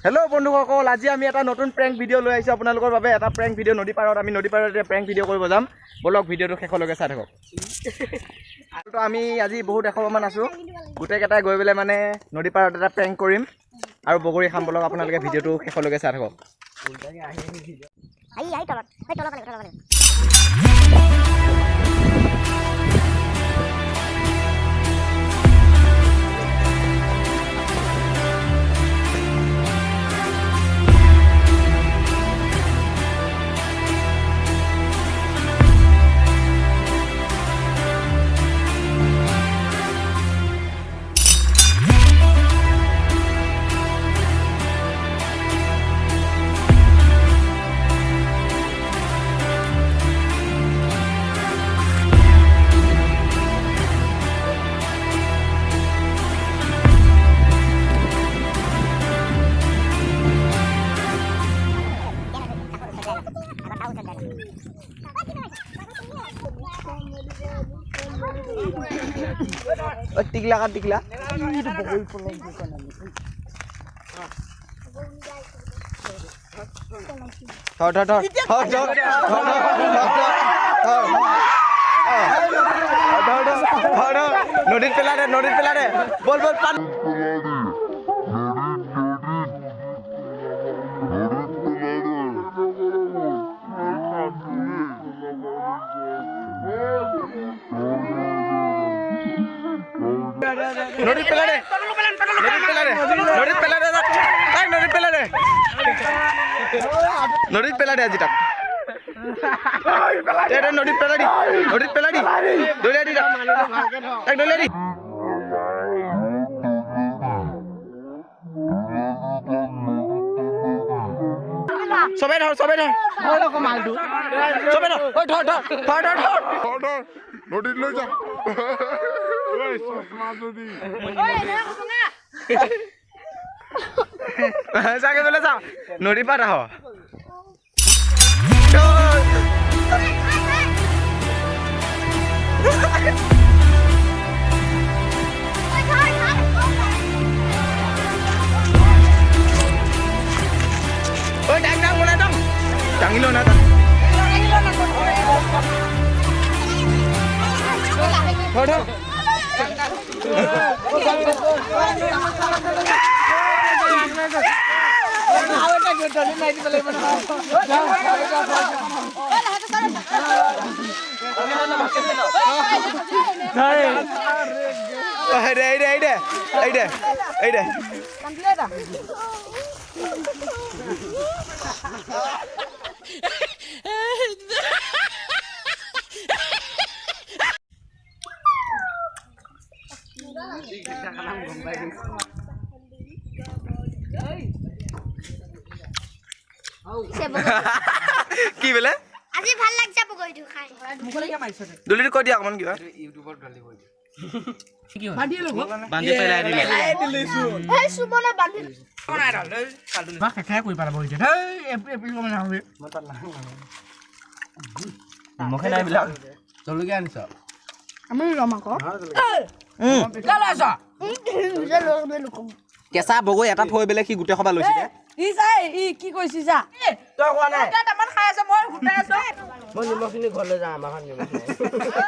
Hello' বন্ধুসকল, আজি আমি এটা নতুন প্ৰেংক ভিডিঅ' লৈ আহিছোঁ আপোনালোকৰ বাবে। এটা প্ৰেংক ভিডিঅ' নদী পাৰত, আমি নদী পাৰত এতিয়া প্ৰেংক ভিডিঅ' কৰিব যাম। বলক ভিডিঅ'টো শেষলৈকে চাই থাকক। তো আমি আজি বহুত এশমান আছোঁ, গোটেইকেইটাই গৈ পেলাই মানে নদী পাৰত এটা প্ৰেংক কৰিম আৰু বগৰী খাম। বলক আপোনালোকে ভিডিঅ'টো শেষলৈকে চাই থাকক। টিকলা কাট টিকলা নদীত পেলা দে, নদীত পেলা দে। বল বল পান নদীত পেলা দে, নদীত পেলা দে, নদীত পেলা দে, নদীত পেলা দে, নদীত পেলা দে আজি তাক। নদীত পেলা দি, নদীত পেলা দি, দলিয়াই দি তাক, দলিয়াই দি। চবেই ধৰ, চবেই ধৰ, চবেই ধৰ, ধৰ ধৰ ধৰ ধৰ ধৰ নদীত লৈ যা। চাগে বোলে চাওঁ নদী পাত আহ। দাঙি লো না ধৰ ধৰ কি বোলে আজি ভাল লাগছে বগৰীটো খাই। দলিত কৈ দিয়া অকমান কিবা ইউটিউবত ঢালি কৈ দিয়া। বান্ধি পেলাই দিলে এই সুবলে বান্ধি বা খেখাই কৰি পালাব এতিয়া এই এপিল মানে হবে মুখে নাই বিলাক জলকীয়া আনিছ আমি ৰমাক কেঁচা বগৰী এটা থৈ পেলাই সি গোটেই সভা লৈছিলে। কি কৈছি যা তই কোৱা নাই খাই আছে মই গোটাই আছো মই নিমখখিনি ঘৰলৈ যাম আমাৰ নিমখ